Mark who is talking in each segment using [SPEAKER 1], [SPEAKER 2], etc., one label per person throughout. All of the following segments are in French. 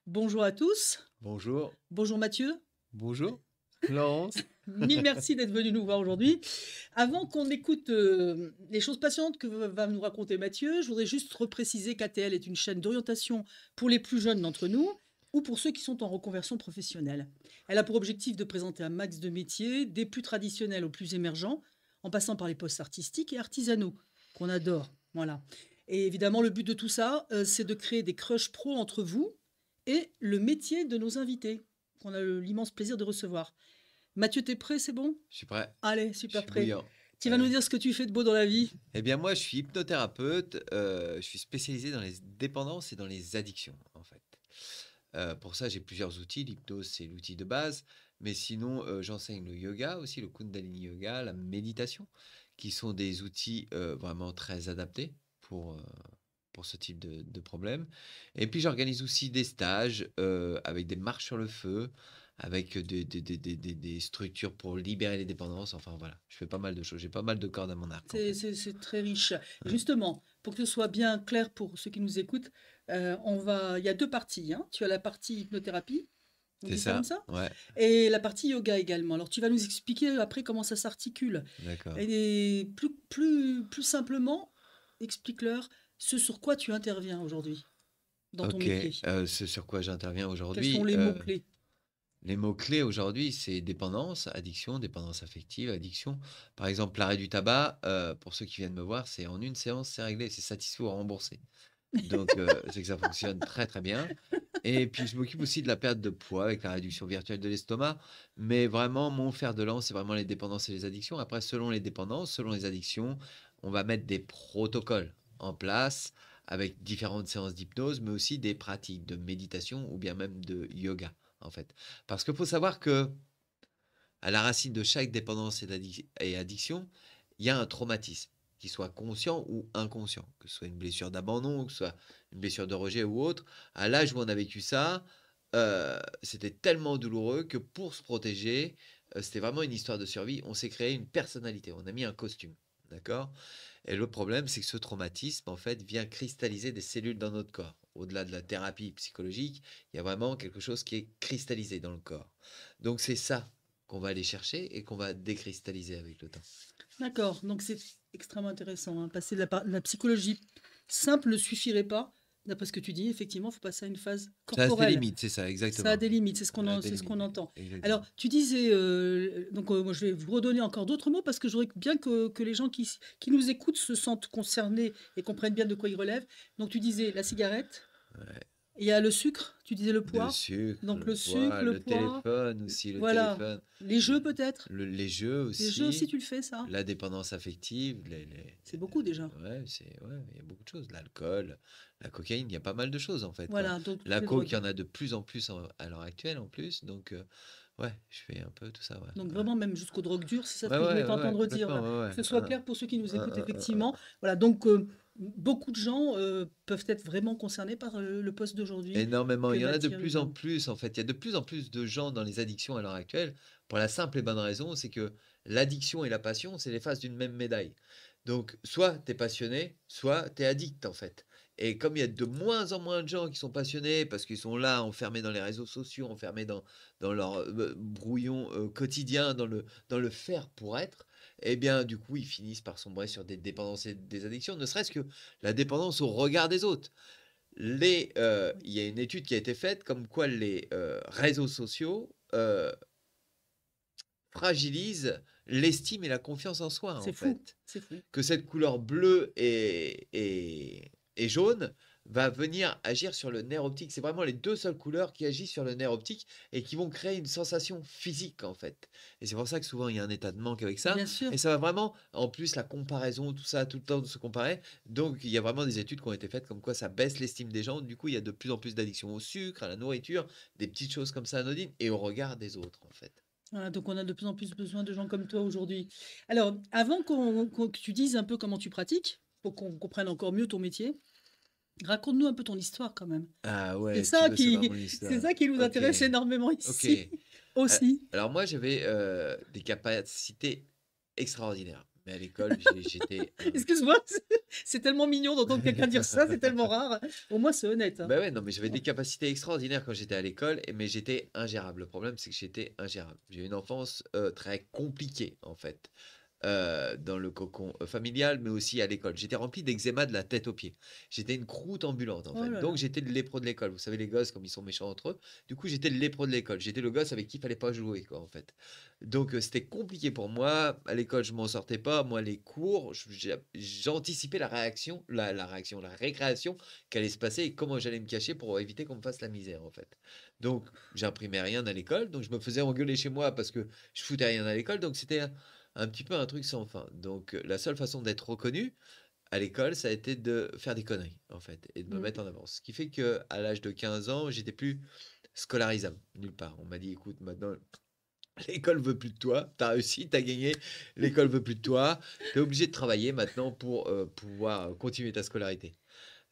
[SPEAKER 1] Bonjour à tous.
[SPEAKER 2] Bonjour.
[SPEAKER 1] Bonjour Mathieu.
[SPEAKER 2] Bonjour. Florence.
[SPEAKER 1] Mille merci d'être venu nous voir aujourd'hui. Avant qu'on écoute les choses passionnantes que va nous raconter Mathieu, je voudrais juste repréciser qu'ATL est une chaîne d'orientation pour les plus jeunes d'entre nous ou pour ceux qui sont en reconversion professionnelle. Elle a pour objectif de présenter un max de métiers, des plus traditionnels aux plus émergents, en passant par les postes artistiques et artisanaux, qu'on adore. Voilà. Et évidemment, le but de tout ça, c'est de créer des crushs pro entre vous et le métier de nos invités, qu'on a l'immense plaisir de recevoir. Mathieu, t'es prêt, c'est bon?
[SPEAKER 2] Je suis prêt.
[SPEAKER 1] Allez,
[SPEAKER 2] Je
[SPEAKER 1] super
[SPEAKER 2] suis
[SPEAKER 1] prêt.
[SPEAKER 2] bouillant.
[SPEAKER 1] Tu vas nous dire ce que tu fais de beau dans la vie?
[SPEAKER 2] Eh bien, moi, je suis hypnothérapeute. Je suis spécialisé dans les dépendances et dans les addictions, en fait. Pour ça, j'ai plusieurs outils. L'hypnose, c'est l'outil de base. Mais sinon, j'enseigne le yoga aussi, le Kundalini Yoga, la méditation, qui sont des outils vraiment très adaptés pour ce type de problème. Et puis, j'organise aussi des stages avec des marches sur le feu, avec des structures pour libérer les dépendances. Enfin, voilà, je fais pas mal de choses. J'ai pas mal de cordes à mon arc, en fait.
[SPEAKER 1] C'est très riche.
[SPEAKER 2] Ouais.
[SPEAKER 1] Justement, pour que ce soit bien clair pour ceux qui nous écoutent, il y a deux parties, hein. Tu as la partie hypnothérapie, on
[SPEAKER 2] C'est
[SPEAKER 1] dit ça comme
[SPEAKER 2] ça?
[SPEAKER 1] ça,
[SPEAKER 2] Ouais,
[SPEAKER 1] et la partie yoga également. Alors, tu vas nous expliquer après comment ça s'articule.
[SPEAKER 2] d'accord.
[SPEAKER 1] Et plus simplement, explique-leur ce sur quoi tu interviens aujourd'hui dans ton
[SPEAKER 2] Ok,
[SPEAKER 1] métier.
[SPEAKER 2] ce sur quoi j'interviens
[SPEAKER 1] Quels sont
[SPEAKER 2] aujourd'hui,
[SPEAKER 1] les mots-clés?
[SPEAKER 2] les mots-clés aujourd'hui, c'est dépendance, addiction, dépendance affective, addiction. Par exemple, l'arrêt du tabac, pour ceux qui viennent me voir, c'est en une séance, c'est réglé, c'est satisfait ou remboursé. Donc, c'est que ça fonctionne très très bien. Et puis, je m'occupe aussi de la perte de poids avec la réduction virtuelle de l'estomac. Mais vraiment, mon fer de lance, c'est vraiment les dépendances et les addictions. Après, selon les dépendances, selon les addictions, on va mettre des protocoles en place avec différentes séances d'hypnose, mais aussi des pratiques de méditation ou bien même de yoga, en fait. Parce qu'il faut savoir que à la racine de chaque dépendance et addiction, il y a un traumatisme, qu'il soit conscient ou inconscient, que ce soit une blessure d'abandon, que ce soit une blessure de rejet ou autre. À l'âge où on a vécu ça, c'était tellement douloureux que pour se protéger, c'était vraiment une histoire de survie. On s'est créé une personnalité, on a mis un costume. D'accord? Et le problème, c'est que ce traumatisme, en fait, vient cristalliser des cellules dans notre corps. Au-delà de la thérapie psychologique, il y a vraiment quelque chose qui est cristallisé dans le corps. Donc c'est ça qu'on va aller chercher et qu'on va décristalliser avec le temps.
[SPEAKER 1] D'accord, donc c'est extrêmement intéressant, hein. Passer de la psychologie simple ne suffirait pas. D'après ce que tu dis, effectivement, il faut passer à une phase
[SPEAKER 2] Ça a ses
[SPEAKER 1] corporelle.
[SPEAKER 2] limites, c'est ça,
[SPEAKER 1] Ça a
[SPEAKER 2] exactement.
[SPEAKER 1] des limites,
[SPEAKER 2] Ça a des
[SPEAKER 1] c'est ce qu'on
[SPEAKER 2] limites,
[SPEAKER 1] entend.
[SPEAKER 2] exactement.
[SPEAKER 1] Alors, tu disais, moi je vais vous redonner encore d'autres mots parce que je voudrais bien que les gens qui nous écoutent se sentent concernés et comprennent bien de quoi ils relèvent. Donc, tu disais la cigarette,
[SPEAKER 2] Ouais.
[SPEAKER 1] il y a le sucre, tu disais le
[SPEAKER 2] Le
[SPEAKER 1] poids.
[SPEAKER 2] sucre,
[SPEAKER 1] Donc,
[SPEAKER 2] le
[SPEAKER 1] le sucre,
[SPEAKER 2] poids,
[SPEAKER 1] le
[SPEAKER 2] le
[SPEAKER 1] poids,
[SPEAKER 2] téléphone aussi, le
[SPEAKER 1] voilà.
[SPEAKER 2] téléphone.
[SPEAKER 1] Les jeux peut-être.
[SPEAKER 2] Les jeux
[SPEAKER 1] Les jeux aussi,
[SPEAKER 2] aussi,
[SPEAKER 1] tu le fais, ça.
[SPEAKER 2] la dépendance affective,
[SPEAKER 1] C'est beaucoup déjà.
[SPEAKER 2] ouais, il y a beaucoup de choses. L'alcool, la cocaïne, il y a pas mal de choses en fait, quoi.
[SPEAKER 1] Voilà, donc toutes
[SPEAKER 2] La
[SPEAKER 1] les
[SPEAKER 2] coke, il y
[SPEAKER 1] drogues.
[SPEAKER 2] en a de plus en plus à l'heure actuelle en plus, donc ouais, je fais un peu tout ça, ouais,
[SPEAKER 1] Donc
[SPEAKER 2] ouais.
[SPEAKER 1] vraiment même jusqu'aux drogues dures, c'est ça ce
[SPEAKER 2] Ouais,
[SPEAKER 1] que je voulais
[SPEAKER 2] ouais, ouais, ouais,
[SPEAKER 1] t'entendre dire,
[SPEAKER 2] complètement,
[SPEAKER 1] voilà.
[SPEAKER 2] ouais,
[SPEAKER 1] Que
[SPEAKER 2] ouais.
[SPEAKER 1] ce soit clair pour ceux qui nous écoutent
[SPEAKER 2] Un.
[SPEAKER 1] effectivement. Voilà, donc beaucoup de gens peuvent être vraiment concernés par le poste d'aujourd'hui
[SPEAKER 2] Énormément,
[SPEAKER 1] que
[SPEAKER 2] il y en a de
[SPEAKER 1] Mathieu
[SPEAKER 2] plus en
[SPEAKER 1] vient.
[SPEAKER 2] plus en fait. Il y a de plus en plus de gens dans les addictions à l'heure actuelle, pour la simple et bonne raison, c'est que l'addiction et la passion, c'est les faces d'une même médaille. Donc, soit tu es passionné, soit tu es addict en fait. Et comme il y a de moins en moins de gens qui sont passionnés parce qu'ils sont là enfermés dans les réseaux sociaux, enfermés dans leur brouillon quotidien, dans le faire pour être, eh bien, du coup, ils finissent par sombrer sur des dépendances et des addictions, ne serait-ce que la dépendance au regard des autres.
[SPEAKER 1] Oui,
[SPEAKER 2] Il y a une étude qui a été faite comme quoi les réseaux sociaux fragilisent l'estime et la confiance en soi, en
[SPEAKER 1] c'est fou,
[SPEAKER 2] fait.
[SPEAKER 1] c'est fou.
[SPEAKER 2] Que cette couleur bleue et jaune va venir agir sur le nerf optique. C'est vraiment les deux seules couleurs qui agissent sur le nerf optique et qui vont créer une sensation physique, en fait. Et c'est pour ça que souvent, il y a un état de manque avec ça.
[SPEAKER 1] Bien sûr.
[SPEAKER 2] Et ça va vraiment, en plus, la comparaison, tout ça, tout le temps de se comparer. Donc, il y a vraiment des études qui ont été faites comme quoi ça baisse l'estime des gens. Du coup, il y a de plus en plus d'addictions au sucre, à la nourriture, des petites choses comme ça anodines et au regard des autres, en fait.
[SPEAKER 1] Voilà, donc on a de plus en plus besoin de gens comme toi aujourd'hui. Alors, avant que tu dises un peu comment tu pratiques, pour qu'on comprenne encore mieux ton métier, raconte-nous un peu ton histoire quand même.
[SPEAKER 2] Ah
[SPEAKER 1] C'est
[SPEAKER 2] ouais, tu
[SPEAKER 1] ça
[SPEAKER 2] veux savoir
[SPEAKER 1] qui,
[SPEAKER 2] mon
[SPEAKER 1] c'est
[SPEAKER 2] histoire.
[SPEAKER 1] ça qui nous
[SPEAKER 2] Ok,
[SPEAKER 1] intéresse énormément
[SPEAKER 2] ok.
[SPEAKER 1] ici aussi.
[SPEAKER 2] Alors moi, j'avais des capacités extraordinaires. Mais à l'école, j'étais un
[SPEAKER 1] Excuse-moi, c'est tellement mignon d'entendre quelqu'un dire ça, c'est tellement rare. Au moins, c'est honnête, hein.
[SPEAKER 2] bah, ouais, non, mais j'avais des capacités extraordinaires quand j'étais à l'école et mais j'étais ingérable. Le problème, c'est que j'étais ingérable. J'ai eu une enfance, très compliquée, en fait, dans le cocon, familial, mais aussi à l'école. J'étais rempli d'eczéma de la tête aux pieds. J'étais une croûte ambulante, en
[SPEAKER 1] Oh
[SPEAKER 2] fait.
[SPEAKER 1] là
[SPEAKER 2] Donc
[SPEAKER 1] là.
[SPEAKER 2] j'étais le lépreux de l'école. Vous savez, les gosses, comme ils sont méchants entre eux. Du coup, j'étais le lépreux de l'école. J'étais le gosse avec qui il fallait pas jouer, quoi, en fait. Donc c'était compliqué pour moi. À l'école, je m'en sortais pas. Moi, les cours, j'anticipais la récréation qui allait se passer et comment j'allais me cacher pour éviter qu'on me fasse la misère, en fait. Donc j'imprimais rien à l'école. Donc je me faisais engueuler chez moi parce que je foutais rien à l'école. Donc c'était un petit peu un truc sans fin. Donc, la seule façon d'être reconnu à l'école, ça a été de faire des conneries, en fait, et de me
[SPEAKER 1] Mmh.
[SPEAKER 2] mettre en avant. Ce qui fait qu'à l'âge de 15 ans, j'étais plus scolarisable, nulle part. On m'a dit: «Écoute, maintenant, l'école veut plus de toi. Tu as réussi, tu as gagné, l'école veut plus de toi. Tu es obligé de travailler maintenant pour, pouvoir, continuer ta scolarité».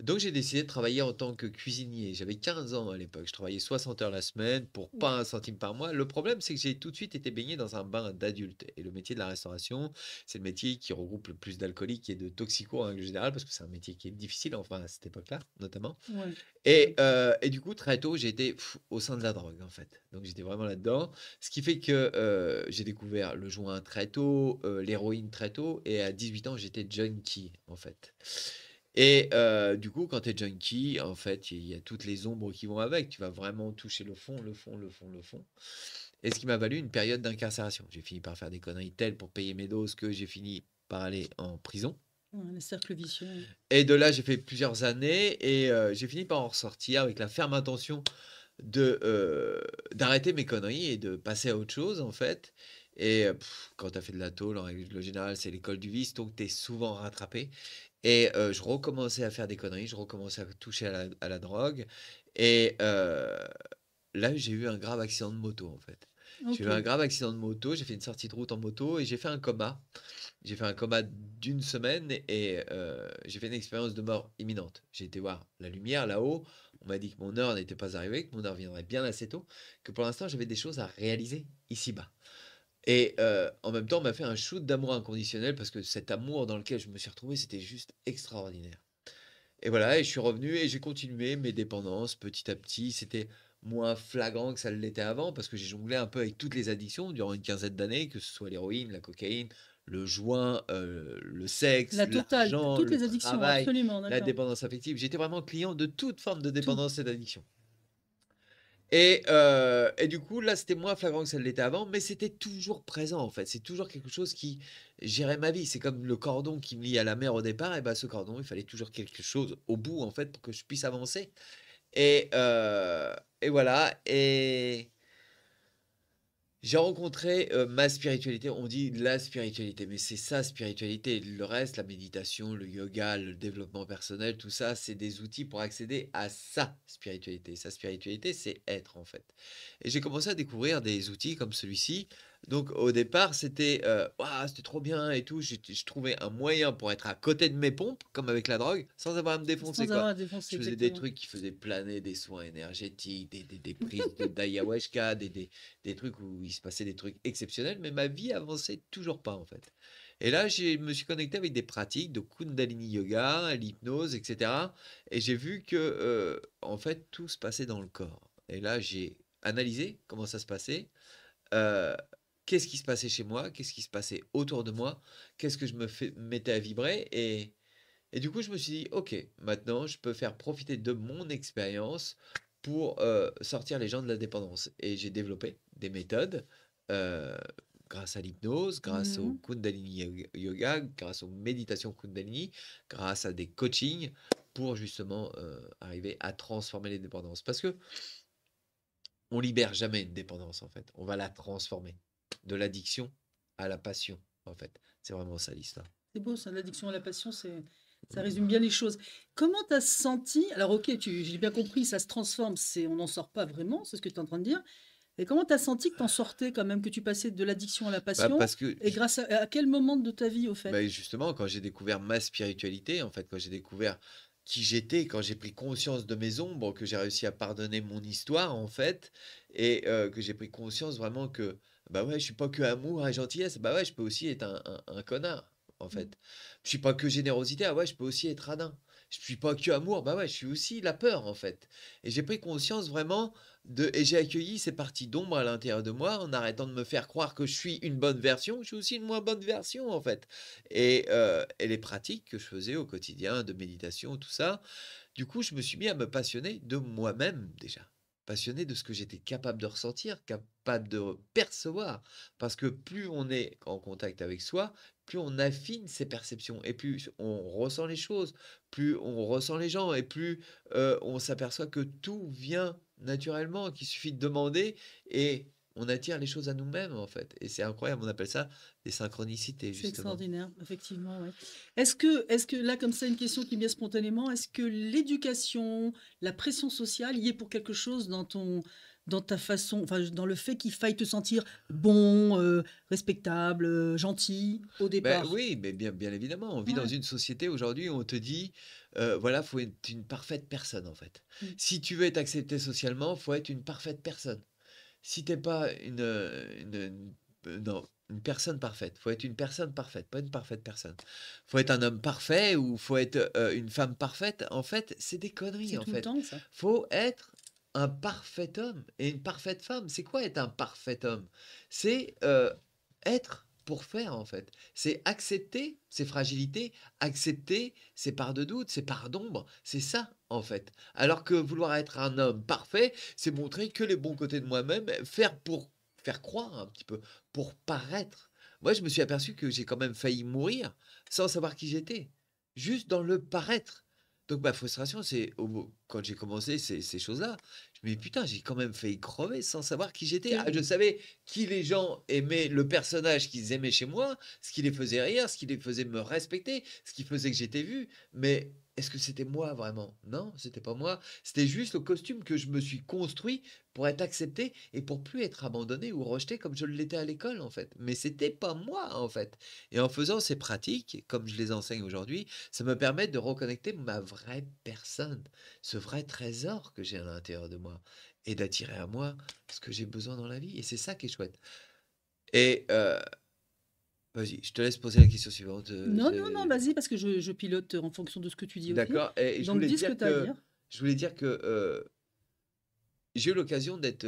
[SPEAKER 2] Donc j'ai décidé de travailler en tant que cuisinier. J'avais 15 ans à l'époque. Je travaillais 60 heures la semaine pour
[SPEAKER 1] Ouf.
[SPEAKER 2] pas un centime par mois. Le problème, c'est que j'ai tout de suite été baigné dans un bain d'adultes. Et le métier de la restauration, c'est le métier qui regroupe le plus d'alcooliques et de toxicos en règle générale, parce que c'est un métier qui est difficile, enfin à cette époque-là, notamment.
[SPEAKER 1] Ouais.
[SPEAKER 2] Et du coup, très tôt, j'ai été au sein de la drogue, en fait. Donc j'étais vraiment là-dedans. Ce qui fait que j'ai découvert le joint très tôt, l'héroïne très tôt. Et à 18 ans, j'étais junkie, en fait. Et du coup, quand tu es junkie, en fait, il y a toutes les ombres qui vont avec. Tu vas vraiment toucher le fond, le fond, le fond, le fond. Et ce qui m'a valu une période d'incarcération. J'ai fini par faire des conneries telles pour payer mes doses que j'ai fini par aller en prison.
[SPEAKER 1] Ouais, le cercle vicieux, ouais.
[SPEAKER 2] Et de là, j'ai fait plusieurs années et j'ai fini par en ressortir avec la ferme intention d'arrêter mes conneries et de passer à autre chose, en fait. Et quand tu as fait de la tôle, en règle générale, c'est l'école du vice, donc tu es souvent rattrapé. Et je recommençais à faire des conneries, je recommençais à toucher à la drogue. Et là, j'ai eu un grave accident de moto, en fait. J'ai eu un
[SPEAKER 1] OK.
[SPEAKER 2] grave accident de moto, j'ai fait une sortie de route en moto et j'ai fait un coma. J'ai fait un coma d'une semaine et j'ai fait une expérience de mort imminente. J'ai été voir la lumière là-haut. On m'a dit que mon heure n'était pas arrivée, que mon heure viendrait bien assez tôt, que pour l'instant, j'avais des choses à réaliser ici-bas. Et en même temps, on m'a fait un shoot d'amour inconditionnel parce que cet amour dans lequel je me suis retrouvé, c'était juste extraordinaire. Et voilà, et je suis revenu et j'ai continué mes dépendances petit à petit. C'était moins flagrant que ça l'était avant parce que j'ai jonglé un peu avec toutes les addictions durant une quinzaine d'années, que ce soit l'héroïne, la cocaïne, le joint, le sexe,
[SPEAKER 1] La totale,
[SPEAKER 2] l'argent,
[SPEAKER 1] toutes
[SPEAKER 2] le
[SPEAKER 1] les addictions,
[SPEAKER 2] travail,
[SPEAKER 1] absolument,
[SPEAKER 2] la
[SPEAKER 1] d'accord.
[SPEAKER 2] dépendance affective. J'étais vraiment client de toute forme de
[SPEAKER 1] Tout.
[SPEAKER 2] dépendance et d'addiction. Et du coup, là, c'était moins flagrant que ça l'était avant, mais c'était toujours présent, en fait. C'est toujours quelque chose qui gérait ma vie. C'est comme le cordon qui me lie à la mer au départ. Et ben, ce cordon, il fallait toujours quelque chose au bout, en fait, pour que je puisse avancer. Et, heu, et voilà. Et j'ai rencontré, ma spiritualité. On dit la spiritualité, mais c'est sa spiritualité. Le reste, la méditation, le yoga, le développement personnel, tout ça, c'est des outils pour accéder à sa spiritualité. Sa spiritualité, c'est être, en fait. Et j'ai commencé à découvrir des outils comme celui-ci. Donc au départ, c'était, waouh, c'était trop bien et tout. Je trouvais un moyen pour être à côté de mes pompes, comme avec la drogue, sans avoir à me défoncer,
[SPEAKER 1] Sans
[SPEAKER 2] quoi.
[SPEAKER 1] avoir à défoncer,
[SPEAKER 2] Je faisais des
[SPEAKER 1] exactement.
[SPEAKER 2] trucs qui faisaient planer des soins énergétiques, des prises d'ayahuasca, des trucs où il se passait des trucs exceptionnels, mais ma vie avançait toujours pas, en fait. Et là, je me suis connecté avec des pratiques de Kundalini Yoga, l'hypnose, etc. Et j'ai vu que, en fait, tout se passait dans le corps. Et là, j'ai analysé comment ça se passait, euh, qu'est-ce qui se passait chez moi, qu'est-ce qui se passait autour de moi, qu'est-ce que je mettais à vibrer. Et du coup, je me suis dit, ok, maintenant, je peux faire profiter de mon expérience pour sortir les gens de la dépendance. Et j'ai développé des méthodes euh, grâce à l'hypnose, grâce au
[SPEAKER 1] Mmh.
[SPEAKER 2] Kundalini Yoga, grâce aux méditations Kundalini, grâce à des coachings pour justement arriver à transformer les dépendances. Parce que on libère jamais une dépendance, en fait. On va la transformer. De l'addiction à la passion, en fait. C'est vraiment ça l'histoire.
[SPEAKER 1] C'est beau ça, l'addiction à la passion, ça résume bien les choses. Comment tu as senti alors OK, j'ai bien compris, ça se transforme, on n'en sort pas vraiment, c'est ce que tu es en train de dire. Et comment tu as senti que tu en sortais quand même, que tu passais de l'addiction à la
[SPEAKER 2] Bah,
[SPEAKER 1] passion?
[SPEAKER 2] parce que
[SPEAKER 1] Et grâce à quel moment de ta vie, au fait?
[SPEAKER 2] bah, justement, quand j'ai découvert ma spiritualité, en fait, quand j'ai découvert qui j'étais, quand j'ai pris conscience de mes ombres, que j'ai réussi à pardonner mon histoire, en fait, et que j'ai pris conscience vraiment que, bah ouais, je suis pas que amour et gentillesse, bah ouais, je peux aussi être un connard. en
[SPEAKER 1] Mmh.
[SPEAKER 2] fait. Je suis pas que générosité, ah ouais, je peux aussi être radin. Je suis pas que amour, bah ouais, je suis aussi la peur, en fait. Et j'ai pris conscience vraiment et j'ai accueilli ces parties d'ombre à l'intérieur de moi en arrêtant de me faire croire que je suis une bonne version, je suis aussi une moins bonne version, en fait. Et les pratiques que je faisais au quotidien de méditation, tout ça, du coup, je me suis mis à me passionner de moi-même déjà. Passionné de ce que j'étais capable de ressentir, capable de percevoir. Parce que plus on est en contact avec soi, plus on affine ses perceptions et plus on ressent les choses, plus on ressent les gens et plus on s'aperçoit que tout vient naturellement, qu'il suffit de demander et on attire les choses à nous-mêmes en fait. Et c'est incroyable, on appelle ça des synchronicités
[SPEAKER 1] C'est
[SPEAKER 2] justement.
[SPEAKER 1] extraordinaire, effectivement, ouais. Est-ce que là, comme ça, une question qui me vient spontanément, est-ce que l'éducation, la pression sociale y est pour quelque chose dans ta façon, enfin, dans le fait qu'il faille te sentir bon, respectable, gentil au
[SPEAKER 2] Ben
[SPEAKER 1] départ?
[SPEAKER 2] oui, mais bien évidemment, on vit dans
[SPEAKER 1] Ouais.
[SPEAKER 2] une société aujourd'hui où on te dit, voilà, faut être une parfaite personne, en fait.
[SPEAKER 1] Mmh.
[SPEAKER 2] Si tu veux être accepté socialement, faut être une parfaite personne. Si t'es pas non, une personne parfaite, faut être une personne parfaite, pas une parfaite personne. Faut être un homme parfait ou faut être, une femme parfaite. En fait, c'est des conneries,
[SPEAKER 1] C'est
[SPEAKER 2] en
[SPEAKER 1] tout le
[SPEAKER 2] fait.
[SPEAKER 1] temps ça.
[SPEAKER 2] Faut être un parfait homme et une parfaite femme. C'est quoi être un parfait homme? C'est, être pour faire, en fait. C'est accepter ses fragilités, accepter ses parts de doute, ses parts d'ombre. C'est ça, en fait. Alors que vouloir être un homme parfait, c'est montrer que les bons côtés de moi-même, faire pour faire croire un petit peu, pour paraître. Moi, je me suis aperçu que j'ai quand même failli mourir sans savoir qui j'étais, juste dans le paraître. Donc ma frustration, c'est quand j'ai commencé ces choses-là, je me dis putain, j'ai quand même failli crever sans savoir qui j'étais. Ah, je
[SPEAKER 1] Terrible.
[SPEAKER 2] savais qui les gens aimaient, le personnage qu'ils aimaient chez moi, ce qui les faisait rire, ce qui les faisait me respecter, ce qui faisait que j'étais vu. Mais est-ce que c'était moi vraiment? Non, c'était pas moi. C'était juste le costume que je me suis construit pour être accepté et pour plus être abandonné ou rejeté comme je l'étais à l'école en fait. Mais c'était pas moi en fait. Et en faisant ces pratiques, comme je les enseigne aujourd'hui, ça me permet de reconnecter ma vraie personne, ce vrai trésor que j'ai à l'intérieur de moi et d'attirer à moi ce que j'ai besoin dans la vie. Et c'est ça qui est chouette. Et vas-y, je te laisse poser la question suivante.
[SPEAKER 1] Non, non, non, vas-y, parce que je pilote en fonction de ce que tu dis aussi.
[SPEAKER 2] D'accord. Et
[SPEAKER 1] Donc dis ce que tu as à dire.
[SPEAKER 2] je voulais dire que j'ai eu l'occasion d'être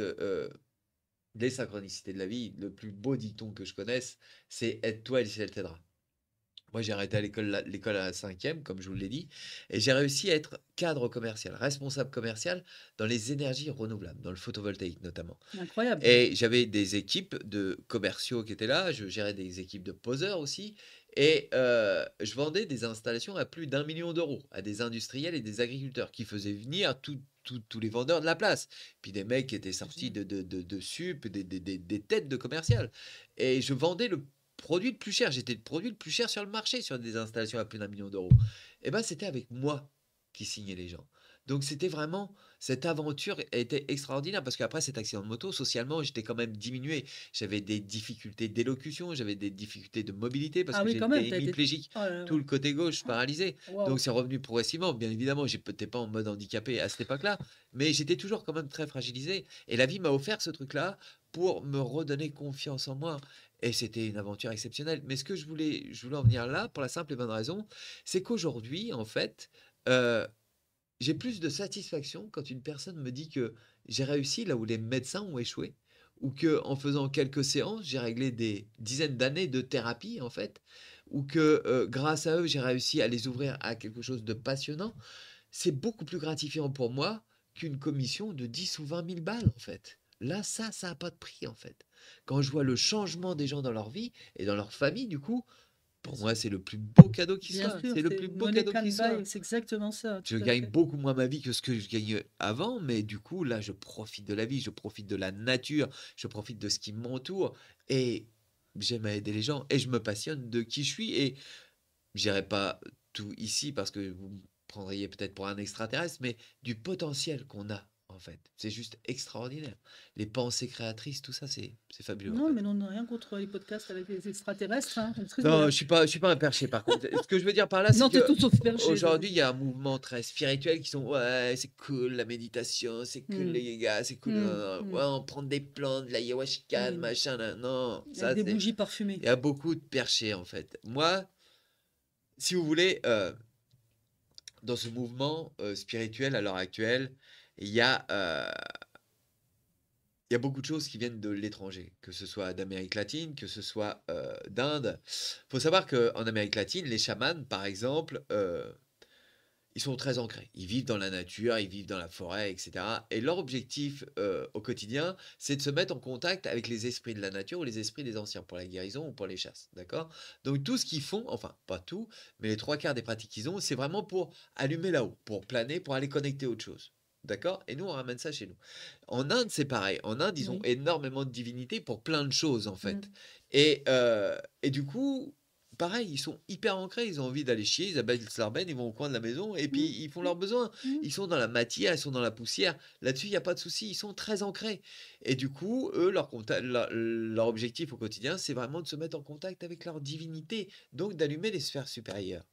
[SPEAKER 2] les synchronicités de la vie. Le plus beau dicton que je connaisse, c'est aide-toi et le ciel t'aidera. Moi, j'ai arrêté à l'école à la cinquième, comme je vous l'ai dit, et j'ai réussi à être cadre commercial, responsable commercial dans les énergies renouvelables, dans le photovoltaïque notamment.
[SPEAKER 1] Incroyable.
[SPEAKER 2] Et j'avais des équipes de commerciaux qui étaient là, je gérais des équipes de poseurs aussi, et je vendais des installations à plus d'1 million d'euros à des industriels et des agriculteurs qui faisaient venir tous les vendeurs de la place. Puis des mecs qui étaient
[SPEAKER 1] C'est
[SPEAKER 2] sortis
[SPEAKER 1] génial.
[SPEAKER 2] de sup, des têtes de commercial. Et je vendais le produit le plus cher. J'étais le produit le plus cher sur le marché sur des installations à plus d'1 million d'euros. Et ben, c'était avec moi qui signait les gens. Donc c'était vraiment cette aventure a été extraordinaire parce qu'après cet accident de moto, socialement, j'étais quand même diminué. J'avais des difficultés d'élocution, j'avais des difficultés de mobilité parce
[SPEAKER 1] Ah
[SPEAKER 2] que
[SPEAKER 1] oui, quand même,
[SPEAKER 2] j'étais
[SPEAKER 1] tu as été.
[SPEAKER 2] hémiplégique,
[SPEAKER 1] Oh là là,
[SPEAKER 2] tout
[SPEAKER 1] ouais.
[SPEAKER 2] le côté gauche paralysé. Donc
[SPEAKER 1] Waouh.
[SPEAKER 2] c'est revenu progressivement. Bien évidemment, j'étais pas en mode handicapé à cette époque-là, mais j'étais toujours quand même très fragilisé. Et la vie m'a offert ce truc-là pour me redonner confiance en moi. Et c'était une aventure exceptionnelle. Mais ce que je voulais en venir là pour la simple et bonne raison, c'est qu'aujourd'hui, en fait, euh, j'ai plus de satisfaction quand une personne me dit que j'ai réussi là où les médecins ont échoué, ou que en faisant quelques séances, j'ai réglé des dizaines d'années de thérapie en fait, ou que grâce à eux, j'ai réussi à les ouvrir à quelque chose de passionnant. C'est beaucoup plus gratifiant pour moi qu'une commission de 10 ou 20 000 balles en fait. Là, ça a pas de prix en fait. Quand je vois le changement des gens dans leur vie et dans leur famille, du coup,
[SPEAKER 1] Bien
[SPEAKER 2] pour
[SPEAKER 1] sûr,
[SPEAKER 2] moi, c'est le plus beau cadeau qui
[SPEAKER 1] bien
[SPEAKER 2] soit.
[SPEAKER 1] sûr,
[SPEAKER 2] C'est le
[SPEAKER 1] c'est
[SPEAKER 2] plus beau
[SPEAKER 1] money
[SPEAKER 2] cadeau
[SPEAKER 1] can
[SPEAKER 2] qui
[SPEAKER 1] buy,
[SPEAKER 2] soit.
[SPEAKER 1] c'est exactement ça,
[SPEAKER 2] Je
[SPEAKER 1] tout à
[SPEAKER 2] gagne
[SPEAKER 1] fait.
[SPEAKER 2] beaucoup moins ma vie que ce que je gagnais avant, mais du coup, là, je profite de la vie, je profite de la nature, je profite de ce qui m'entoure et j'aime à aider les gens et je me passionne de qui je suis et je dirais pas tout ici parce que vous me prendriez peut-être pour un extraterrestre, mais du potentiel qu'on a en fait. C'est juste extraordinaire. Les pensées créatrices, tout ça, c'est fabuleux en
[SPEAKER 1] Non,
[SPEAKER 2] fait.
[SPEAKER 1] mais on n'a rien contre les podcasts avec les extraterrestres, hein.
[SPEAKER 2] Non,
[SPEAKER 1] Voilà.
[SPEAKER 2] je suis pas un perché par contre. Ce que je veux dire par là, c'est
[SPEAKER 1] Non, t'es
[SPEAKER 2] que
[SPEAKER 1] tout sauf perché, c'est ça.
[SPEAKER 2] aujourd'hui, il y a un mouvement très spirituel qui sont ouais, c'est cool la méditation, c'est cool
[SPEAKER 1] Hmm,
[SPEAKER 2] le yoga, c'est cool
[SPEAKER 1] hmm, hmm.
[SPEAKER 2] ouais, on prend des plantes, de l'ayahuasca,
[SPEAKER 1] Oui,
[SPEAKER 2] machin là. Non,
[SPEAKER 1] avec
[SPEAKER 2] ça
[SPEAKER 1] des
[SPEAKER 2] c'est
[SPEAKER 1] bougies parfumées.
[SPEAKER 2] il y a beaucoup de perchés en fait. Moi, si vous voulez, dans ce mouvement, spirituel à l'heure actuelle, il y a, il y a beaucoup de choses qui viennent de l'étranger, que ce soit d'Amérique latine, que ce soit, d'Inde. Faut savoir qu'en Amérique latine, les chamans, par exemple, ils sont très ancrés. Ils vivent dans la nature, ils vivent dans la forêt, et cetera, et leur objectif, au quotidien, c'est de se mettre en contact avec les esprits de la nature ou les esprits des anciens, pour la guérison ou pour les chasses, d'accord? Donc tout ce qu'ils font, enfin pas tout, mais les 3 quarts des pratiques qu'ils ont, c'est vraiment pour allumer là-haut, pour planer, pour aller connecter autre chose, d'accord? Et nous, on ramène ça chez nous. En Inde, c'est pareil. En Inde, ils ont
[SPEAKER 1] Oui.
[SPEAKER 2] énormément de divinités pour plein de choses, en
[SPEAKER 1] Mmh.
[SPEAKER 2] fait, et du coup, pareil, ils sont hyper ancrés, ils ont envie d'aller chier, ils abaissent leur benne, ils vont au coin de la maison et puis
[SPEAKER 1] Mmh.
[SPEAKER 2] ils font
[SPEAKER 1] Mmh.
[SPEAKER 2] leurs besoins.
[SPEAKER 1] Mmh.
[SPEAKER 2] Ils sont dans la matière, ils sont dans la poussière. Là-dessus, il y a pas de souci, ils sont très ancrés et du coup, eux, leur objectif au quotidien, c'est vraiment de se mettre en contact avec leur divinité, donc d'allumer les sphères supérieures.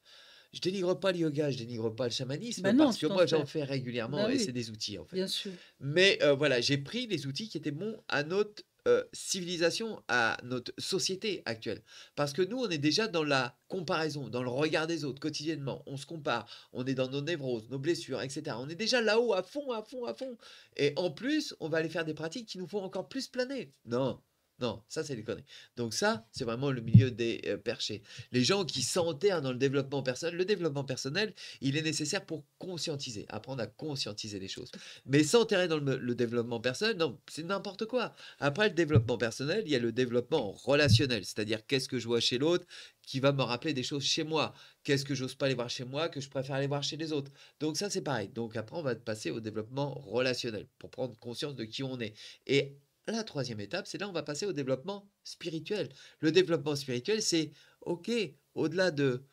[SPEAKER 2] Je dénigre pas le yoga, je dénigre pas le
[SPEAKER 1] Bah
[SPEAKER 2] chamanisme
[SPEAKER 1] non,
[SPEAKER 2] parce que
[SPEAKER 1] tout en
[SPEAKER 2] moi, j'en
[SPEAKER 1] fait.
[SPEAKER 2] fais régulièrement
[SPEAKER 1] Bah
[SPEAKER 2] et c'est
[SPEAKER 1] oui,
[SPEAKER 2] des outils, en fait.
[SPEAKER 1] bien sûr.
[SPEAKER 2] Mais voilà, j'ai pris les outils qui étaient bons à notre, civilisation, à notre société actuelle. Parce que nous, on est déjà dans la comparaison, dans le regard des autres quotidiennement. On se compare, on est dans nos névroses, nos blessures, et cetera. On est déjà là-haut à fond, à fond, à fond et en plus, on va aller faire des pratiques qui nous font encore plus planer. Non, non, ça, c'est des conneries. Donc ça, c'est vraiment le milieu des, perchés. Les gens qui s'enterrent dans le développement personnel, il est nécessaire pour conscientiser, apprendre à conscientiser les choses. Mais s'enterrer dans le développement personnel, non, c'est n'importe quoi. Après le développement personnel, il y a le développement relationnel, c'est-à-dire qu'est-ce que je vois chez l'autre qui va me rappeler des choses chez moi. Qu'est-ce que j'ose pas aller voir chez moi que je préfère aller voir chez les autres. Donc ça, c'est pareil. Donc après, on va passer au développement relationnel pour prendre conscience de qui on est. Et la troisième étape, c'est là on va passer au développement spirituel. Le développement spirituel, c'est OK, au-delà de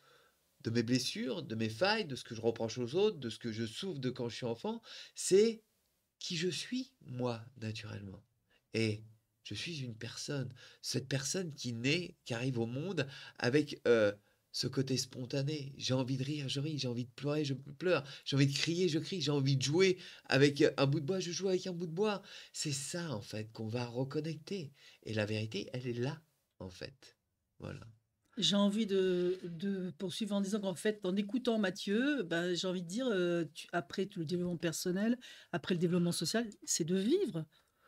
[SPEAKER 2] mes blessures, de mes failles, de ce que je reproche aux autres, de ce que je souffre de quand je suis enfant, c'est qui je suis, moi, naturellement. Et je suis une personne, cette personne qui naît, qui arrive au monde avec ce côté spontané. J'ai envie de rire, je ris, j'ai envie de pleurer, je pleure, j'ai envie de crier, je crie, j'ai envie de jouer avec un bout de bois, je joue avec un bout de bois. C'est ça, en fait, qu'on va reconnecter. Et la vérité, elle est là, en fait. Voilà.
[SPEAKER 1] J'ai envie de poursuivre en disant qu'en fait, en écoutant Mathieu, bah, j'ai envie de dire, après tout le développement personnel, après le développement social, c'est de vivre,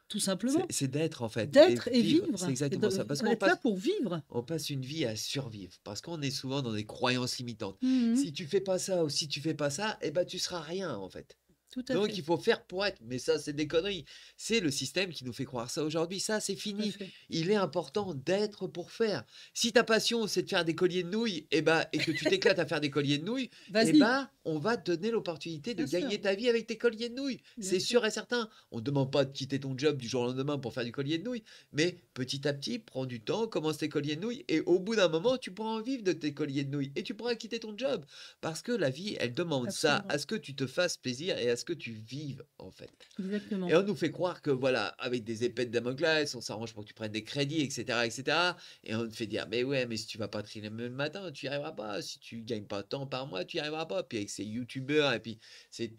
[SPEAKER 1] tout simplement.
[SPEAKER 2] C'est d'être, en fait, et
[SPEAKER 1] D'être et
[SPEAKER 2] vivre. C'est
[SPEAKER 1] vivre, et
[SPEAKER 2] exactement ça. Parce qu'on
[SPEAKER 1] être là
[SPEAKER 2] passe,
[SPEAKER 1] pour vivre.
[SPEAKER 2] On passe une vie à survivre parce qu'on est souvent dans des croyances limitantes.
[SPEAKER 1] Mmh.
[SPEAKER 2] Si tu fais pas ça ou si tu fais pas ça, eh ben, tu seras rien, en fait.
[SPEAKER 1] Tout à
[SPEAKER 2] Donc
[SPEAKER 1] fait,
[SPEAKER 2] il faut faire pour être, mais ça, c'est des conneries. C'est le système qui nous fait croire ça aujourd'hui. Ça, c'est
[SPEAKER 1] tout à
[SPEAKER 2] fini.
[SPEAKER 1] fait.
[SPEAKER 2] Il est important d'être pour faire. Si ta passion, c'est de faire des colliers de nouilles, et que tu t'éclates à faire des colliers de nouilles,
[SPEAKER 1] Vas-y,
[SPEAKER 2] on va te donner l'opportunité de
[SPEAKER 1] bien sûr,
[SPEAKER 2] gagner ta vie avec tes colliers de nouilles.
[SPEAKER 1] bien
[SPEAKER 2] C'est
[SPEAKER 1] sûr,
[SPEAKER 2] sûr et certain. On ne demande pas de quitter ton job du jour au lendemain pour faire du collier de nouilles, mais petit à petit, prends du temps, commence tes colliers de nouilles, et au bout d'un moment, tu pourras en vivre de tes colliers de nouilles, et tu pourras quitter ton job. Parce que la vie, elle demande ça,
[SPEAKER 1] absolument,
[SPEAKER 2] à ce que tu te fasses plaisir et à ce que tu vives, en fait. Et
[SPEAKER 1] exactement.
[SPEAKER 2] on nous fait croire que, voilà, avec des épées de Damoclès, on s'arrange pour que tu prennes des crédits, etc., etc. Et on te fait dire, mais ouais, mais si tu vas pas trier le même matin, tu y arriveras pas. Si tu gagnes pas tant par mois, tu y arriveras pas. Puis avec ces youtubeurs, et puis c'est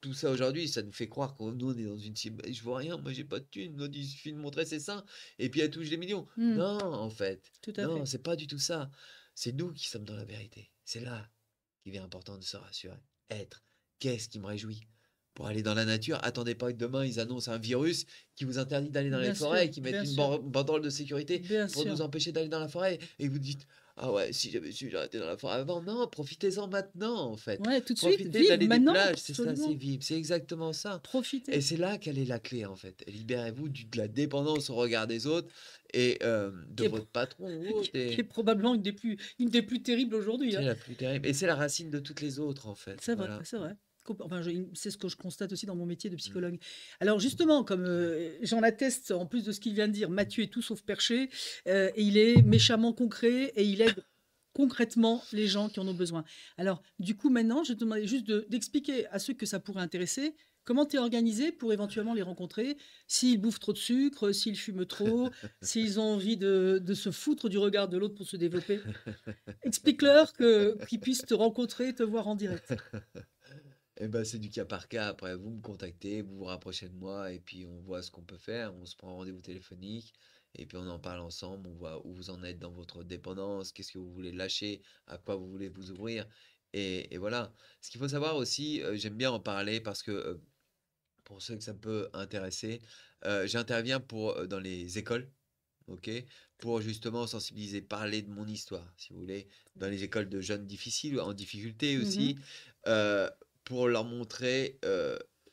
[SPEAKER 2] tout ça aujourd'hui, ça nous fait croire qu'on nous, on est dans une cible. Je vois rien, moi j'ai pas de thunes. L'autre, il suffit de montrer ses seins, et puis elle touche des millions.
[SPEAKER 1] Mmh,
[SPEAKER 2] Non, en fait.
[SPEAKER 1] tout à
[SPEAKER 2] Non,
[SPEAKER 1] fait.
[SPEAKER 2] c'est pas du tout ça. C'est nous qui sommes dans la vérité. C'est là qu'il est important de se rassurer. Être. Qu'est-ce qui me réjouit? Pour aller dans la nature, attendez pas que demain ils annoncent un virus qui vous interdit d'aller dans les forêts et qui mettent
[SPEAKER 1] Bien
[SPEAKER 2] une
[SPEAKER 1] sûr,
[SPEAKER 2] banderole de sécurité
[SPEAKER 1] bien
[SPEAKER 2] pour nous
[SPEAKER 1] sûr.
[SPEAKER 2] empêcher d'aller dans la forêt. Et vous dites, ah ouais, si j'avais su, j'aurais été dans la forêt avant. Non, profitez-en maintenant, en fait.
[SPEAKER 1] Ouais, tout de suite,
[SPEAKER 2] Profitez
[SPEAKER 1] vive
[SPEAKER 2] d'aller des
[SPEAKER 1] maintenant,
[SPEAKER 2] plages, c'est ça, c'est
[SPEAKER 1] absolument.
[SPEAKER 2] vivre. C'est exactement ça. Et
[SPEAKER 1] Profitez.
[SPEAKER 2] c'est là qu'elle est la clé, en fait. Libérez-vous de la dépendance au regard des autres et de
[SPEAKER 1] Qui est,
[SPEAKER 2] votre patron ou autre.
[SPEAKER 1] qui est
[SPEAKER 2] Et
[SPEAKER 1] probablement une des plus terribles aujourd'hui,
[SPEAKER 2] c'est
[SPEAKER 1] hein.
[SPEAKER 2] la plus terrible. Et c'est la racine de toutes les autres, en fait.
[SPEAKER 1] C'est vrai,
[SPEAKER 2] Voilà.
[SPEAKER 1] c'est vrai. Enfin, c'est ce que je constate aussi dans mon métier de psychologue. Alors justement, comme j'en atteste, en plus de ce qu'il vient de dire, Mathieu est tout sauf perché, et il est méchamment concret, et il aide concrètement les gens qui en ont besoin. Alors du coup, maintenant, je te demandais juste d'expliquer à ceux que ça pourrait intéresser, comment tu es organisé pour éventuellement les rencontrer, s'ils bouffent trop de sucre, s'ils fument trop, s'ils ont envie de se foutre du regard de l'autre pour se développer. Explique-leur qu'ils puissent te rencontrer, te voir en direct.
[SPEAKER 2] Eh ben, c'est du cas par cas. Après, vous me contactez, vous vous rapprochez de moi et puis on voit ce qu'on peut faire. On se prend un rendez-vous téléphonique et puis on en parle ensemble, on voit où vous en êtes dans votre dépendance, qu'est-ce que vous voulez lâcher, à quoi vous voulez vous ouvrir et voilà. Ce qu'il faut savoir aussi, j'aime bien en parler parce que, pour ceux que ça peut intéresser, j'interviens dans les écoles, OK? Pour justement sensibiliser, parler de mon histoire, si vous voulez, dans les écoles de jeunes difficiles, en difficulté
[SPEAKER 1] Mmh.
[SPEAKER 2] aussi, heu, pour leur montrer,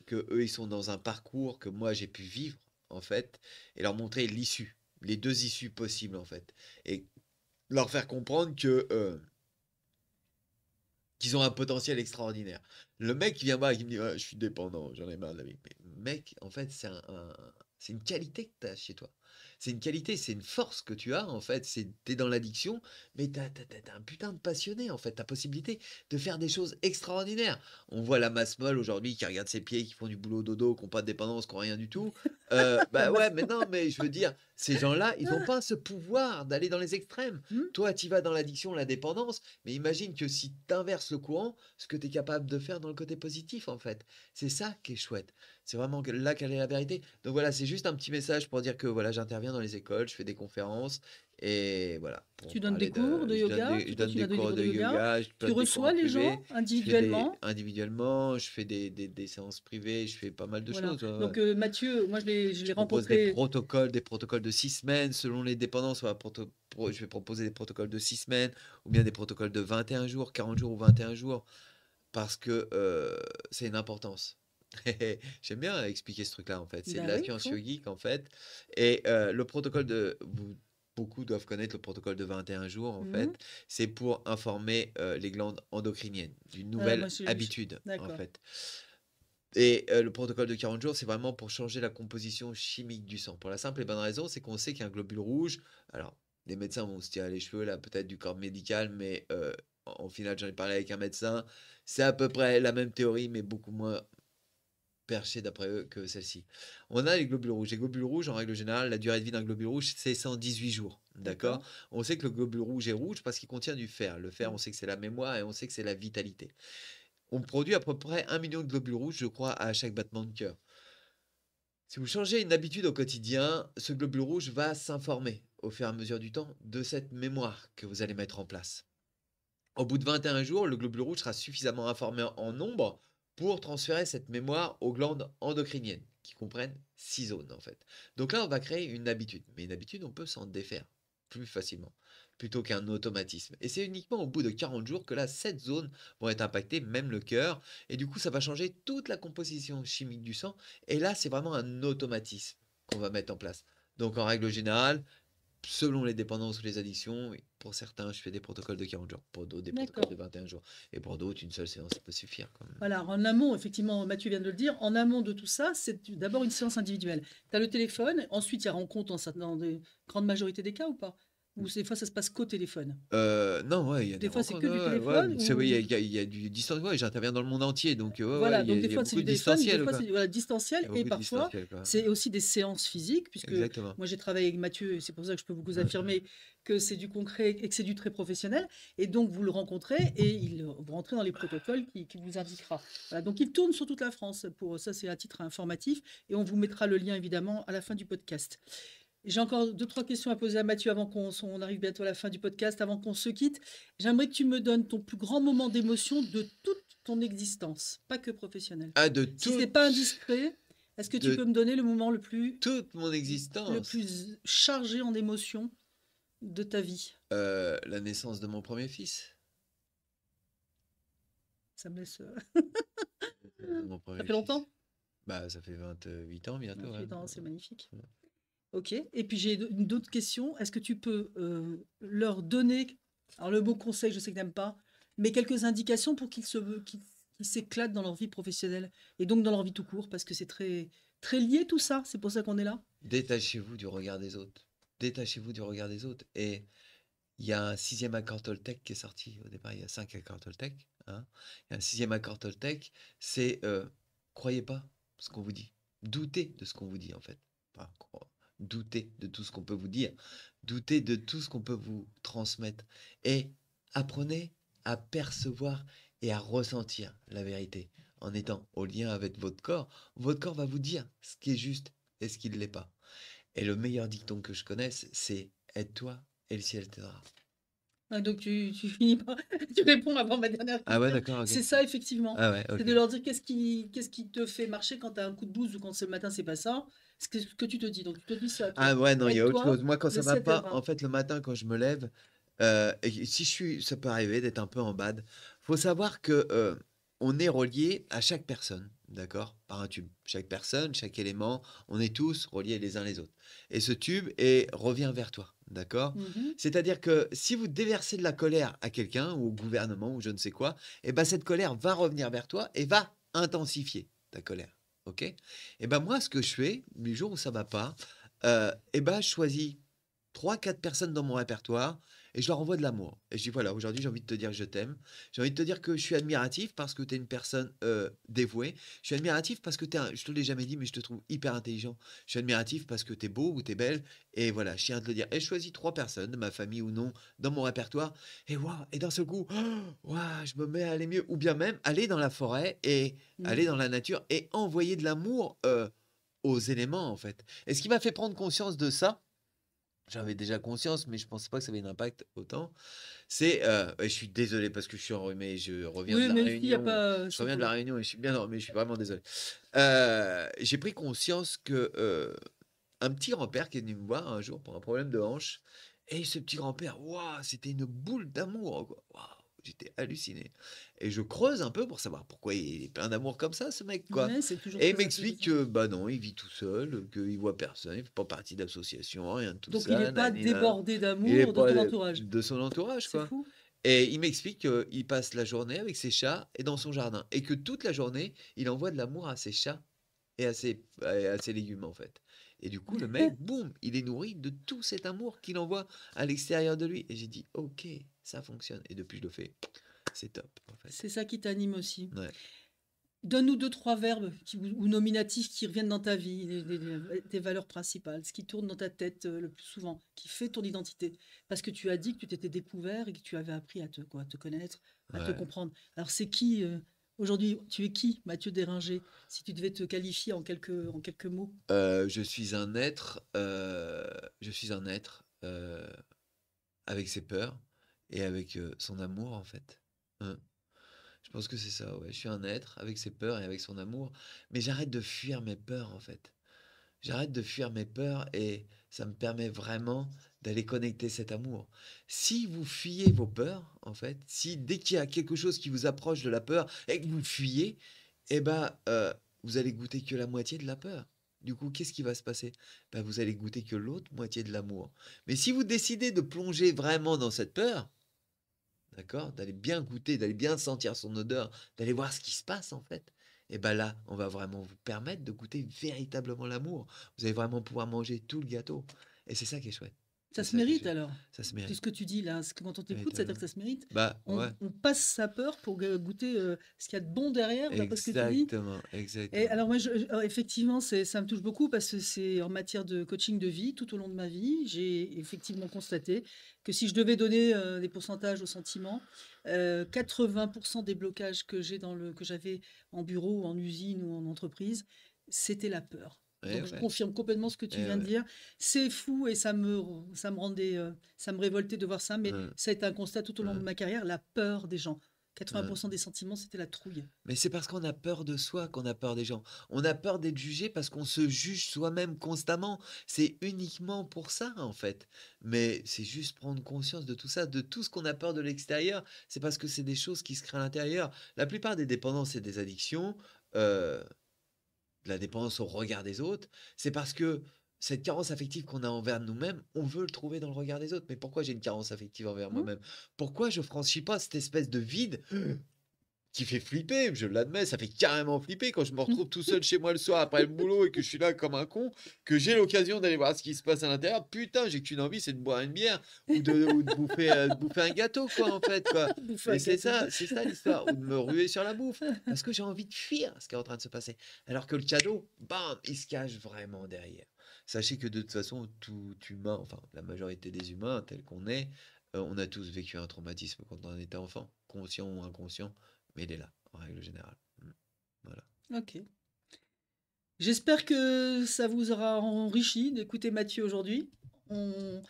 [SPEAKER 2] que eux ils sont dans un parcours que moi j'ai pu vivre, en fait, et leur montrer l'issue, les 2 issues possibles, en fait, et leur faire comprendre qu'ils ont un potentiel extraordinaire. Le mec qui vient voir et qui me dit: «Ouais, je suis dépendant, j'en ai marre de la vie». Mais mec, en fait, c'est une qualité que tu as chez toi. C'est une qualité, c'est une force que tu as, en fait. Tu es dans l'addiction, mais tu as un putain de passionné, en fait. Tu as possibilité de faire des choses extraordinaires. On voit la masse molle aujourd'hui qui regarde ses pieds, qui font du boulot dodo, qui ont pas de dépendance, qui ont rien du tout.
[SPEAKER 1] La
[SPEAKER 2] Bah,
[SPEAKER 1] masse.
[SPEAKER 2] ouais, mais non, mais je veux dire, ces gens-là, ils ont pas ce pouvoir d'aller dans les extrêmes.
[SPEAKER 1] Mmh.
[SPEAKER 2] Toi, tu y vas dans l'addiction, la dépendance, mais imagine que si tu inverses le courant, ce que tu es capable de faire dans le côté positif, en fait. C'est ça qui est chouette. C'est vraiment là quelle est la vérité. Donc voilà, c'est juste un petit message pour dire que voilà, j'interviens dans les écoles, je fais des conférences et voilà, pour
[SPEAKER 1] Tu donnes des
[SPEAKER 2] parler
[SPEAKER 1] cours
[SPEAKER 2] de
[SPEAKER 1] de yoga?
[SPEAKER 2] je
[SPEAKER 1] Tu
[SPEAKER 2] donne
[SPEAKER 1] continues
[SPEAKER 2] des
[SPEAKER 1] à donner des
[SPEAKER 2] cours
[SPEAKER 1] cours
[SPEAKER 2] de
[SPEAKER 1] de yoga?
[SPEAKER 2] yoga, je
[SPEAKER 1] Tu
[SPEAKER 2] donne des cours
[SPEAKER 1] reçois
[SPEAKER 2] en
[SPEAKER 1] les
[SPEAKER 2] privé,
[SPEAKER 1] gens
[SPEAKER 2] je fais des
[SPEAKER 1] individuellement?
[SPEAKER 2] individuellement, je fais des séances privées, je fais pas mal de
[SPEAKER 1] Voilà.
[SPEAKER 2] choses, ouais, ouais.
[SPEAKER 1] Donc Mathieu, moi je l'ai
[SPEAKER 2] Je propose
[SPEAKER 1] rencontré.
[SPEAKER 2] des protocoles de 6 semaines selon les dépendances. On va je vais proposer des protocoles de 6 semaines ou bien des protocoles de 21 jours, 40 jours ou 21 jours parce que c'est une importance. J'aime bien expliquer ce truc-là en fait. C'est de
[SPEAKER 1] Bah
[SPEAKER 2] la
[SPEAKER 1] oui, il
[SPEAKER 2] science
[SPEAKER 1] faut.
[SPEAKER 2] yogique en fait. Et le protocole beaucoup doivent connaître le protocole de 21 jours en
[SPEAKER 1] Mmh.
[SPEAKER 2] fait. C'est pour informer les glandes endocriniennes d'une
[SPEAKER 1] Moi
[SPEAKER 2] nouvelle habitude en
[SPEAKER 1] d'accord.
[SPEAKER 2] fait. Et le protocole de 40 jours, c'est vraiment pour changer la composition chimique du sang. Pour la simple et bonne raison, c'est qu'on sait qu'il y a un globule rouge. Alors, les médecins vont se tirer les cheveux, là, peut-être du corps médical, mais au final, j'en ai parlé avec un médecin. C'est à peu près la même théorie, mais beaucoup moins perchée d'après eux que celle-ci. On a les globules rouges. Les globules rouges, en règle générale, la durée de vie d'un globule rouge, c'est 118 jours. D'accord?
[SPEAKER 1] D'accord.
[SPEAKER 2] On sait que le globule rouge est rouge parce qu'il contient du fer. Le fer,
[SPEAKER 1] Mmh.
[SPEAKER 2] on sait que c'est la mémoire et on sait que c'est la vitalité. On produit à peu près 1 million de globules rouges, je crois, à chaque battement de cœur. Si vous changez une habitude au quotidien, ce globule rouge va s'informer au fur et à mesure du temps de cette mémoire que vous allez mettre en place. Au bout de 21 jours, le globule rouge sera suffisamment informé en nombre pour transférer cette mémoire aux glandes endocriniennes, qui comprennent 6 zones en fait. Donc là, on va créer une habitude. Mais une habitude, on peut s'en défaire plus facilement, plutôt qu'un automatisme. Et c'est uniquement au bout de 40 jours que là, cette zone vont être impactées, même le cœur. Et du coup, ça va changer toute la composition chimique du sang. Et là, c'est vraiment un automatisme qu'on va mettre en place. Donc en règle générale, selon les dépendances ou les addictions, oui, pour certains, je fais des protocoles de 40 jours, pour d'autres, des protocoles de
[SPEAKER 1] D'accord.
[SPEAKER 2] 21 jours. Et pour d'autres, une seule séance, ça peut suffire quand même.
[SPEAKER 1] Voilà, en amont, effectivement, Mathieu vient de le dire, en amont de tout ça, c'est d'abord une séance individuelle. Tu as le téléphone, ensuite il y a rencontre dans de grande majorité des cas ou pas? Ou des fois ça se passe qu'au téléphone?
[SPEAKER 2] Non, ouais, il y a des
[SPEAKER 1] Des fois c'est que
[SPEAKER 2] rencontres,
[SPEAKER 1] du
[SPEAKER 2] ouais, ouais,
[SPEAKER 1] téléphone
[SPEAKER 2] c'est oui,
[SPEAKER 1] ou
[SPEAKER 2] il y a du distance ouais, j'interviens dans le monde entier, donc ouais, ouais,
[SPEAKER 1] voilà, donc des
[SPEAKER 2] il y a
[SPEAKER 1] fois c'est
[SPEAKER 2] beaucoup
[SPEAKER 1] du
[SPEAKER 2] de
[SPEAKER 1] téléphone, des
[SPEAKER 2] distanciel,
[SPEAKER 1] fois
[SPEAKER 2] quoi.
[SPEAKER 1] c'est voilà, distanciel
[SPEAKER 2] Il y a
[SPEAKER 1] et
[SPEAKER 2] beaucoup de
[SPEAKER 1] parfois
[SPEAKER 2] distanciel, quoi.
[SPEAKER 1] c'est aussi des séances physiques puisque
[SPEAKER 2] Exactement.
[SPEAKER 1] moi j'ai travaillé avec Mathieu et c'est pour ça que je peux vous affirmer que c'est du concret et que c'est du très professionnel et donc vous le rencontrez et vous rentrez dans les protocoles qu'il vous indiquera. Voilà, donc il tourne sur toute la France pour ça c'est à titre informatif et on vous mettra le lien évidemment à la fin du podcast. J'ai encore deux, trois questions à poser à Mathieu avant qu'on arrive bientôt à la fin du podcast, avant qu'on se quitte. J'aimerais que tu me donnes ton plus grand moment d'émotion de toute ton existence, pas que professionnelle.
[SPEAKER 2] Ah,
[SPEAKER 1] Si c'est pas indiscret, est-ce que tu peux
[SPEAKER 2] de
[SPEAKER 1] me donner le moment
[SPEAKER 2] toute mon
[SPEAKER 1] le
[SPEAKER 2] existence,
[SPEAKER 1] plus chargé en émotions de ta vie?
[SPEAKER 2] la naissance de mon premier fils.
[SPEAKER 1] Ça me laisse.
[SPEAKER 2] De mon
[SPEAKER 1] Ça
[SPEAKER 2] premier
[SPEAKER 1] fait
[SPEAKER 2] fils.
[SPEAKER 1] longtemps?
[SPEAKER 2] Bah, ça fait 28 ans bientôt, ouais.
[SPEAKER 1] 28 ans, c'est magnifique.
[SPEAKER 2] Ouais.
[SPEAKER 1] Ok. Et puis j'ai une autre question. Est-ce que tu peux leur donner, alors le mot conseil, je sais que tu n'aimes pas, mais quelques indications pour qu'ils s'éclatent dans leur vie professionnelle et donc dans leur vie tout court, parce que c'est très, très lié tout ça. C'est pour ça qu'on est là.
[SPEAKER 2] Détachez-vous du regard des autres. Détachez-vous du regard des autres. Et il y a un sixième accord Toltec qui est sorti. Au départ, il y a 5 accords Toltec, hein. Il y a un sixième accord Toltec, c'est croyez pas ce qu'on vous dit. Doutez de ce qu'on vous dit, en fait. Enfin, doutez de tout ce qu'on peut vous dire. Doutez de tout ce qu'on peut vous transmettre. Et apprenez à percevoir et à ressentir la vérité. En étant au lien avec votre corps va vous dire ce qui est juste et ce qui ne l'est pas. Et le meilleur dicton que je connaisse, c'est aide-toi et le ciel t'aidera.
[SPEAKER 1] Ah, donc tu finis par tu réponds avant ma dernière
[SPEAKER 2] Ah ouais,
[SPEAKER 1] question.
[SPEAKER 2] d'accord, ok.
[SPEAKER 1] C'est ça effectivement.
[SPEAKER 2] Ah ouais,
[SPEAKER 1] C'est
[SPEAKER 2] ok.
[SPEAKER 1] de leur dire qu'est-ce qui te fait marcher quand tu as un coup de blues ou quand c'est le matin, c'est pas ça. Ce que tu te dis. Donc tu te dis ça, toi.
[SPEAKER 2] Ah ouais, non, il y a autre
[SPEAKER 1] Aide-toi,
[SPEAKER 2] chose. Moi, quand
[SPEAKER 1] le
[SPEAKER 2] ça va
[SPEAKER 1] ciel
[SPEAKER 2] pas, en
[SPEAKER 1] t'aidera.
[SPEAKER 2] fait, le matin, quand je me lève, et si ça peut arriver d'être un peu en bad. Faut savoir que on est relié à chaque personne, d'accord, par un tube. Chaque personne, chaque élément, on est tous reliés les uns les autres. Et ce tube revient vers toi, d'accord.
[SPEAKER 1] Mhm.
[SPEAKER 2] C'est-à-dire que si vous déversez de la colère à quelqu'un ou au gouvernement ou je ne sais quoi, et ben cette colère va revenir vers toi et va intensifier ta colère, ok. Et ben moi, ce que je fais, les jours où ça va pas, et ben je choisis 3 4 personnes dans mon répertoire et je leur envoie de l'amour. Et je dis voilà, aujourd'hui j'ai envie de te dire que je t'aime. J'ai envie de te dire que je suis admiratif parce que tu es une personne dévouée. Je suis admiratif parce que je te l'ai jamais dit, mais je te trouve hyper intelligent. Je suis admiratif parce que tu es beau ou tu es belle. Et voilà, je tiens à te le dire. Et je choisis 3 personnes de ma famille ou non dans mon répertoire. Et waouh, et d'un seul coup, waouh, je me mets à aller mieux. Ou bien même aller dans la forêt et aller
[SPEAKER 1] Mhm.
[SPEAKER 2] dans la nature et envoyer de l'amour aux éléments en fait. Et ce qui m'a fait prendre conscience de ça, j'avais déjà conscience, mais je pensais pas que ça avait un impact autant. Et je suis désolé parce que je suis enrhumé, je reviens de
[SPEAKER 1] Oui,
[SPEAKER 2] la
[SPEAKER 1] même s'il y a
[SPEAKER 2] Réunion.
[SPEAKER 1] pas,
[SPEAKER 2] Je
[SPEAKER 1] c'est
[SPEAKER 2] reviens de
[SPEAKER 1] bon.
[SPEAKER 2] la Réunion et je suis bien enrhumé, je suis vraiment désolé. J'ai pris conscience que un petit grand-père qui est venu me voir un jour pour un problème de hanche, et ce petit grand-père, waouh, c'était une boule d'amour, quoi. Waouh, j'étais halluciné. Et je creuse un peu pour savoir pourquoi il est plein d'amour comme ça, ce mec, quoi.
[SPEAKER 1] Ouais, c'est toujours
[SPEAKER 2] Et il
[SPEAKER 1] très
[SPEAKER 2] m'explique
[SPEAKER 1] intéressant.
[SPEAKER 2] que, bah non, il vit tout seul, qu'il voit personne, il fait pas partie d'association, rien de tout
[SPEAKER 1] Donc il n'est
[SPEAKER 2] ça,
[SPEAKER 1] pas
[SPEAKER 2] nanani, nan.
[SPEAKER 1] débordé
[SPEAKER 2] Il est
[SPEAKER 1] d'amour de
[SPEAKER 2] pas
[SPEAKER 1] ton entourage.
[SPEAKER 2] de son entourage,
[SPEAKER 1] C'est
[SPEAKER 2] quoi.
[SPEAKER 1] fou.
[SPEAKER 2] Et il m'explique qu'il passe la journée avec ses chats et dans son jardin. Et que toute la journée, il envoie de l'amour à ses chats et à ses légumes, en fait. Et du coup, le mec, boum, il est nourri de tout cet amour qu'il envoie à l'extérieur de lui. Et j'ai dit, ok, ça fonctionne. Et depuis, je le fais. C'est top, en fait.
[SPEAKER 1] C'est ça qui t'anime aussi.
[SPEAKER 2] Ouais.
[SPEAKER 1] Donne-nous deux, trois verbes ou nominatifs qui reviennent dans ta vie, tes valeurs principales, ce qui tourne dans ta tête le plus souvent, qui fait ton identité. Parce que tu as dit que tu t'étais découvert et que tu avais appris à te connaître, à te
[SPEAKER 2] Ouais.
[SPEAKER 1] comprendre. Alors c'est qui aujourd'hui, tu es qui, Mathieu Déringer, si tu devais te qualifier en quelques mots?
[SPEAKER 2] Je suis un être, avec ses peurs et avec son amour, en fait. Hein. Je pense que c'est ça, ouais. Je suis un être avec ses peurs et avec son amour, mais j'arrête de fuir mes peurs, en fait. J'arrête de fuir mes peurs et ça me permet vraiment d'aller connecter cet amour. Si vous fuyez vos peurs, en fait, si dès qu'il y a quelque chose qui vous approche de la peur et que vous fuyez, eh ben, vous allez goûter que la moitié de la peur. Du coup, qu'est-ce qui va se passer? Ben, vous allez goûter que l'autre moitié de l'amour. Mais si vous décidez de plonger vraiment dans cette peur, d'accord? D'aller bien goûter, d'aller bien sentir son odeur, d'aller voir ce qui se passe en fait. Et ben là, on va vraiment vous permettre de goûter véritablement l'amour. Vous allez vraiment pouvoir manger tout le gâteau. Et c'est ça qui est chouette.
[SPEAKER 1] Ça
[SPEAKER 2] C'est
[SPEAKER 1] se
[SPEAKER 2] ça qui est
[SPEAKER 1] mérite
[SPEAKER 2] chouette.
[SPEAKER 1] alors.
[SPEAKER 2] Ça se
[SPEAKER 1] Tout
[SPEAKER 2] mérite.
[SPEAKER 1] ce que tu dis là, quand on t'écoute, c'est-à-dire que
[SPEAKER 2] Véritablement.
[SPEAKER 1] ça se mérite.
[SPEAKER 2] Bah
[SPEAKER 1] On,
[SPEAKER 2] ouais.
[SPEAKER 1] on passe sa peur pour goûter ce qu'il y a de bon derrière, d'après ce que tu dis.
[SPEAKER 2] Exactement.
[SPEAKER 1] Et
[SPEAKER 2] Exactement.
[SPEAKER 1] alors moi, effectivement, ça me touche beaucoup parce que c'est en matière de coaching de vie, tout au long de ma vie, j'ai effectivement constaté que si je devais donner des pourcentages aux sentiments, 80% des blocages que j'avais en bureau, en usine ou en entreprise, c'était la peur.
[SPEAKER 2] Eh
[SPEAKER 1] Donc je
[SPEAKER 2] ouais.
[SPEAKER 1] confirme complètement ce que tu
[SPEAKER 2] Eh
[SPEAKER 1] viens de
[SPEAKER 2] ouais.
[SPEAKER 1] dire. C'est fou et ça me révoltait de voir ça, mais
[SPEAKER 2] Hum,
[SPEAKER 1] ça a été un constat tout au long de
[SPEAKER 2] hum,
[SPEAKER 1] ma carrière, la peur des gens. 80%
[SPEAKER 2] hum.
[SPEAKER 1] des sentiments, c'était la trouille.
[SPEAKER 2] Mais c'est parce qu'on a peur de soi qu'on a peur des gens. On a peur d'être jugé parce qu'on se juge soi-même constamment. C'est uniquement pour ça, en fait. Mais c'est juste prendre conscience de tout ça, de tout ce qu'on a peur de l'extérieur. C'est parce que c'est des choses qui se créent à l'intérieur. La plupart des dépendances et des addictions, euh, de la dépendance au regard des autres, c'est parce que cette carence affective qu'on a envers nous-mêmes, on veut le trouver dans le regard des autres. Mais pourquoi j'ai une carence affective envers
[SPEAKER 1] Hmm.
[SPEAKER 2] moi-même? Pourquoi je franchis pas cette espèce de vide qui fait flipper, je l'admets, ça fait carrément flipper quand je me retrouve tout seul chez moi le soir après le boulot et que je suis là comme un con, que j'ai l'occasion d'aller voir ce qui se passe à l'intérieur. Putain, j'ai qu'une envie, c'est de boire une bière ou de bouffer un gâteau, quoi, en fait, quoi.
[SPEAKER 1] Bouffer
[SPEAKER 2] Mais
[SPEAKER 1] un gâteau.
[SPEAKER 2] c'est ça l'histoire, ou de me ruer sur la bouffe, parce que j'ai envie de fuir ce qui est en train de se passer. Alors que le cadeau, bam, il se cache vraiment derrière. Sachez que de toute façon, tout humain, enfin la majorité des humains tels qu'on est, on a tous vécu un traumatisme quand on était enfant, conscient ou inconscient. Mais il est là, en règle générale. Voilà.
[SPEAKER 1] Ok. J'espère que ça vous aura enrichi d'écouter Mathieu aujourd'hui. On,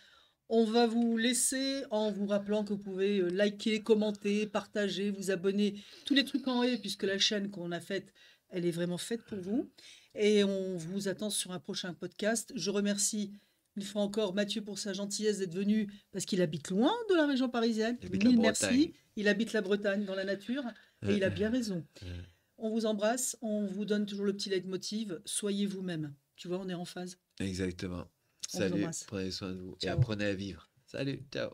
[SPEAKER 1] on va vous laisser en vous rappelant que vous pouvez liker, commenter, partager, vous abonner, tous les trucs en haut, puisque la chaîne qu'on a faite, elle est vraiment faite pour vous. Et on vous attend sur un prochain podcast. Je remercie une fois encore Mathieu pour sa gentillesse d'être venu parce qu'il habite loin de la région parisienne.
[SPEAKER 2] Il habite la
[SPEAKER 1] Mille
[SPEAKER 2] Bretagne.
[SPEAKER 1] merci. Il habite la Bretagne dans la nature et il a bien raison.
[SPEAKER 2] Euh,
[SPEAKER 1] On vous embrasse, on vous donne toujours le petit leitmotiv, soyez vous-même. Tu vois, on est en phase.
[SPEAKER 2] Exactement.
[SPEAKER 1] On vous
[SPEAKER 2] Salut,
[SPEAKER 1] embrasse.
[SPEAKER 2] prenez soin de vous et
[SPEAKER 1] Ciao.
[SPEAKER 2] apprenez à vivre. Salut, ciao.